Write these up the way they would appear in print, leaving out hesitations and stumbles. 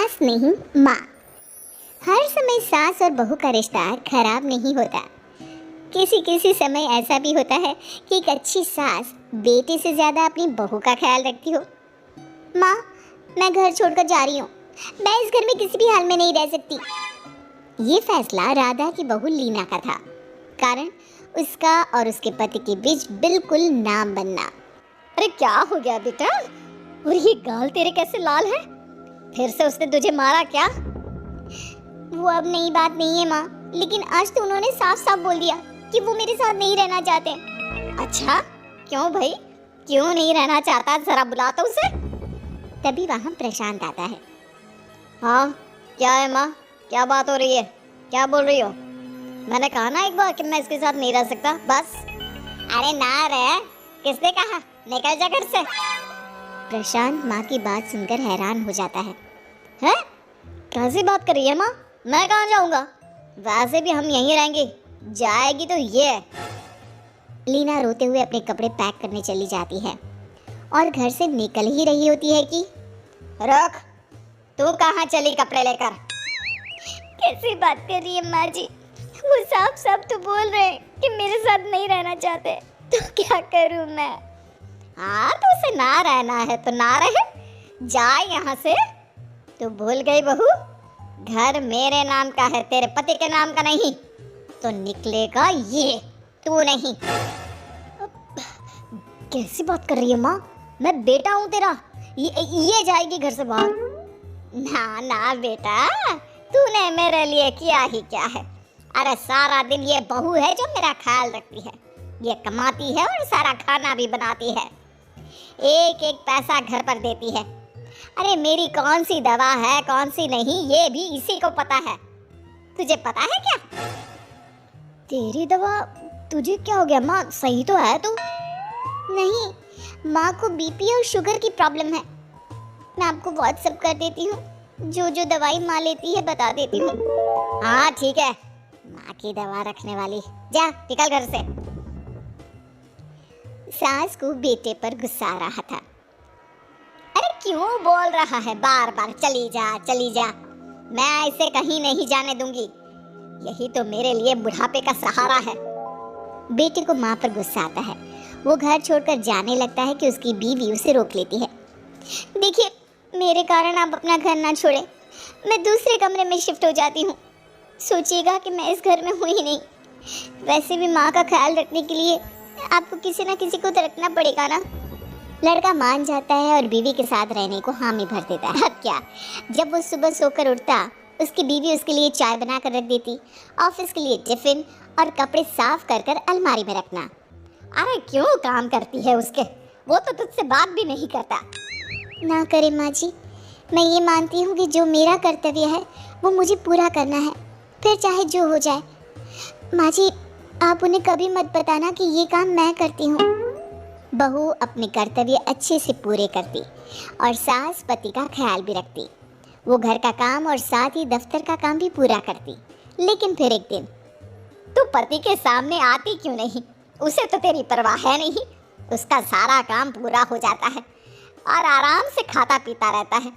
सास नहीं माँ। हर समय सास और बहू का रिश्ता खराब नहीं होता। किसी किसी समय ऐसा भी होता है कि एक अच्छी सास बेटे से ज़्यादा अपनी बहू का ख्याल रखती हो। माँ, मैं घर छोड़कर जा रही हूँ। मैं इस घर में किसी भी हाल में नहीं रह सकती। ये फैसला राधा की बहू लीना का था, कारण उसका और उसके पति के बीच बिल्कुल नाम बनना। अरे क्या हो गया बेटा? और ये गाल तेरे कैसे लाल है? फिर से उसने तुझे मारा क्या? वो अब नई बात नहीं है माँ, लेकिन आज तो उन्होंने साफ साफ बोल दिया कि वो मेरे साथ नहीं रहना चाहते। अच्छा, क्यों भाई? क्यों नहीं रहना चाहता? जरा बुला तो उसे। तभी वहाँ प्रशांत आता है। हाँ, क्या है माँ? क्या बात हो रही है? क्या बोल रही हो? मैंने कहा ना एक बार कि मैं इसके साथ नहीं रह सकता, बस। अरे ना रे, किसने कहा? निकल जा घर से। प्रशांत माँ की बात सुनकर हैरान हो जाता है। हैं? कैसी बात कर रही है माँ? मैं कहाँ जाऊँगा? वैसे भी हम यहीं रहेंगे। जाएगी तो ये। लीना रोते हुए अपने कपड़े पैक करने चली जाती है और घर से निकल ही रही होती है कि रुक, तू कहाँ चली कपड़े लेकर? कैसी बात कर रही है माँ जी? वो साफ साफ तो बोल रहे हैं कि मेरे साथ नहीं रहना चाहते, तो क्या करूँ मैं? हाँ, तो उसे ना रहना है तो ना रहे, जा यहाँ से। तू भूल गई बहू, घर मेरे नाम का है, तेरे पति के नाम का नहीं। तो निकलेगा ये, तू नहीं। कैसी बात कर रही है माँ? मैं बेटा हूँ तेरा, ये जाएगी घर से बाहर। ना ना बेटा, तूने मेरे लिए किया ही क्या है? अरे सारा दिन ये बहू है जो मेरा ख्याल रखती है। ये कमाती है और सारा खाना भी बनाती है, एक एक पैसा घर पर देती है। अरे मेरी कौन सी दवा है कौन सी नहीं, ये भी इसी को पता है। तुझे पता है क्या? तेरी दवा? तुझे क्या हो गया माँ? सही तो है तू? नहीं, माँ को बीपी और शुगर की प्रॉब्लम है। मैं आपको व्हाट्सएप कर देती हूँ, जो जो दवाई माँ लेती है बता देती हूँ। हाँ ठीक है, माँ की दवा रखने वाली, जा निकल घर से। सास को बेटे पर गुस्सा आ रहा था। अरे क्यों बोल रहा है बार बार चली जा चली जा? मैं इसे कहीं नहीं जाने दूंगी। यही तो मेरे लिए बुढ़ापे का सहारा है। बेटे को माँ पर गुस्सा आता है। वो घर छोड़कर जाने लगता है कि उसकी बीवी उसे रोक लेती है। देखिए, मेरे कारण आप अपना घर ना छोड़ें, मैं दूसरे कमरे में शिफ्ट हो जाती हूँ। सोचिएगा कि मैं इस घर में हूँ ही नहीं। वैसे भी माँ का ख्याल रखने के लिए आपको किसी ना किसी को तो रखना पड़ेगा ना। लड़का मान जाता है और बीवी के साथ रहने को हामी भर देता है। अब क्या, जब वो सुबह सोकर उठता, उसकी बीवी उसके लिए चाय बना कर रख देती, ऑफिस के लिए टिफिन और कपड़े साफ कर कर अलमारी में रखना। अरे क्यों काम करती है उसके? वो तो तुझसे बात भी नहीं करता। ना करे माँ जी, मैं ये मानती हूँ कि जो मेरा कर्तव्य है वो मुझे पूरा करना है, फिर चाहे जो हो जाए। माँ जी, आप उन्हें कभी मत बताना कि ये काम मैं करती हूँ। बहू अपने कर्तव्य अच्छे से पूरे करती और सास पति का ख्याल भी रखती। वो घर का काम और साथ ही दफ्तर का काम भी पूरा करती। लेकिन फिर एक दिन, तू पति के सामने आती क्यों नहीं? उसे तो तेरी परवाह है नहीं। उसका सारा काम पूरा हो जाता है और आराम से खाता पीता रहता है।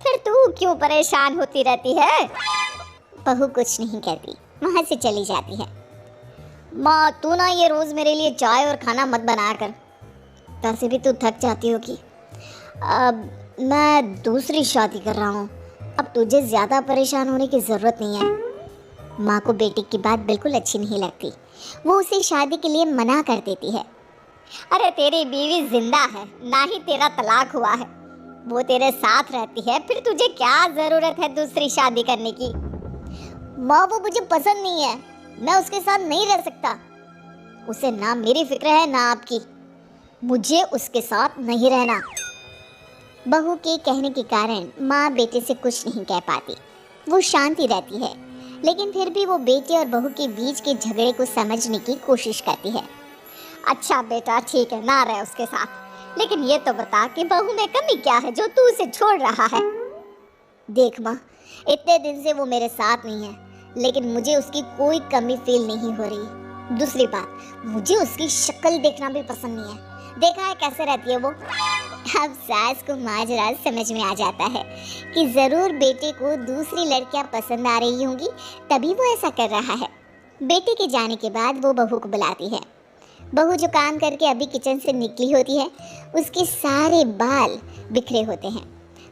फिर तू क्यों परेशान होती रहती है? बहू कुछ नहीं कहती, वहाँ से चली जाती है। माँ, तू ना ये रोज मेरे लिए चाय और खाना मत बनाया कर। वैसे भी तू थक जाती होगी। अब मैं दूसरी शादी कर रहा हूँ, अब तुझे ज़्यादा परेशान होने की ज़रूरत नहीं है। माँ को बेटी की बात बिल्कुल अच्छी नहीं लगती। वो उसे शादी के लिए मना कर देती है। अरे तेरी बीवी जिंदा है, ना ही तेरा तलाक हुआ है। वो तेरे साथ रहती है, फिर तुझे क्या ज़रूरत है दूसरी शादी करने की? माँ, वो मुझे पसंद नहीं है, मैं उसके साथ नहीं रह सकता। उसे ना मेरी फिक्र है ना आपकी। मुझे उसके साथ नहीं रहना। बहू के कहने के कारण माँ बेटे से कुछ नहीं कह पाती। वो शांति रहती है, लेकिन फिर भी वो बेटे और बहू के बीच के झगड़े को समझने की कोशिश करती है। अच्छा बेटा, ठीक है, ना रहे उसके साथ, लेकिन ये तो बता कि बहू में कमी क्या है जो तू उसे छोड़ रहा है? देख माँ, इतने दिन से वो मेरे साथ नहीं है, लेकिन मुझे उसकी कोई कमी फील नहीं हो रही। दूसरी बात, मुझे उसकी शक्ल देखना भी पसंद नहीं है। देखा है कैसे रहती है वो। अब सास को माजरा समझ में आ जाता है कि जरूर बेटे को दूसरी लड़कियां पसंद आ रही होंगी, तभी वो ऐसा कर रहा है। बेटे के जाने के बाद वो बहू को बुलाती है। बहू जो काम करके अभी किचन से निकली होती है, उसके सारे बाल बिखरे होते हैं,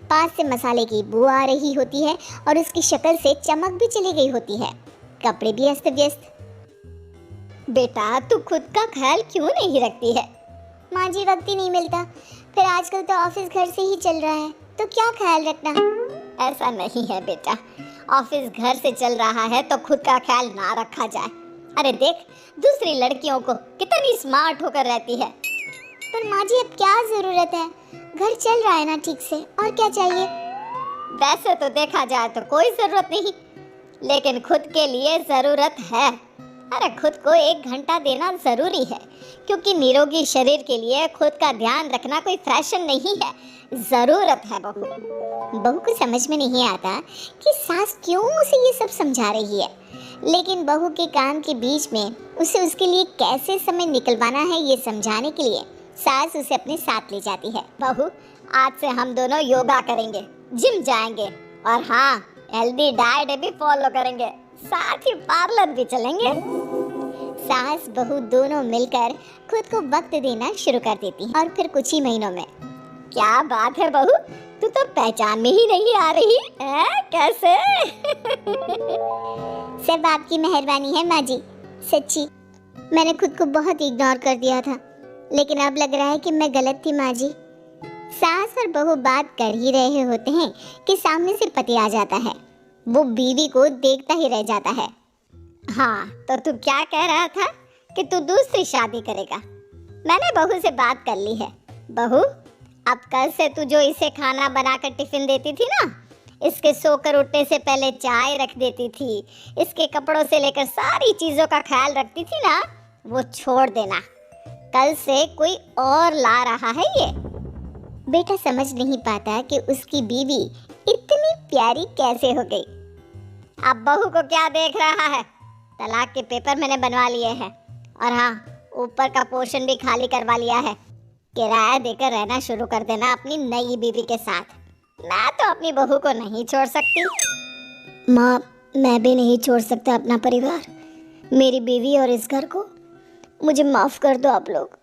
पास से मसाले की बू आ रही होती है और उसकी शक्ल से चमक भी चली गई होती है, कपड़े भी अस्त व्यस्त। बेटा तू खुद का ख्याल क्यों नहीं रखती है? माँ जी वक्त ही नहीं मिलता, फिर आजकल तो ऑफिस घर से ही चल रहा है, तो क्या ख्याल रखना। ऐसा नहीं है बेटा, ऑफिस घर से चल रहा है तो खुद का ख्याल ना रखा जाए। अरे देख दूसरी लड़कियों को कितनी स्मार्ट होकर रहती है। पर माँ जी अब क्या जरूरत है, घर चल रहा है ना ठीक से, और क्या चाहिए। वैसे तो देखा जाए तो कोई जरूरत नहीं, लेकिन खुद के लिए जरूरत है। अरे खुद को 1 घंटा देना जरूरी है, क्योंकि निरोगी शरीर के लिए खुद का ध्यान रखना कोई फैशन नहीं है, जरूरत है। बहू को समझ में नहीं आता कि सास क्यों उसे ये सब समझा रही है, लेकिन बहू के काम के बीच में उसे उसके लिए कैसे समय निकलवाना है ये समझाने के लिए सास उसे अपने साथ ले जाती है। बहू आज से हम दोनों योगा करेंगे, जिम जाएंगे और हाँ हेल्दी डाइट भी फॉलो करेंगे, साथ ही पार्लर भी चलेंगे। सास बहू दोनों मिलकर खुद को वक्त देना शुरू कर देती हैं और फिर कुछ ही महीनों में। क्या बात है बहू, तू तो पहचान में ही नहीं आ रही है, कैसे? सब आपकी मेहरबानी है माँ जी, सच्ची मैंने खुद को बहुत इग्नोर कर दिया था, लेकिन अब लग रहा है कि मैं गलत थी माँ जी। सास और बहू बात कर ही रहे होते हैं कि सामने से पति आ जाता है। वो बीवी को देखता ही रह जाता है। हाँ तो तू क्या कह रहा था कि तू दूसरी शादी करेगा? मैंने बहू से बात कर ली है। बहू अब कल से तू जो इसे खाना बनाकर टिफिन देती थी ना, इसके सोकर उठने से पहले चाय रख देती थी, इसके कपड़ों से लेकर सारी चीजों का ख्याल रखती थी ना, वो छोड़ देना। कल से कोई और ला रहा है ये। बेटा समझ नहीं पाता कि उसकी बीवी इतनी प्यारी कैसे हो गई। अब बहू को क्या देख रहा है? तलाक के पेपर मैंने बनवा लिए हैं और हाँ ऊपर का पोर्शन भी खाली करवा लिया है। किराया देकर रहना शुरू कर देना अपनी नई बीवी के साथ। मैं तो अपनी बहू को नहीं छोड़ सकती। माँ मैं भी नहीं छोड़ सकता अपना परिवार, मेरी बीवी और इस घर को। मुझे माफ कर दो आप लोग।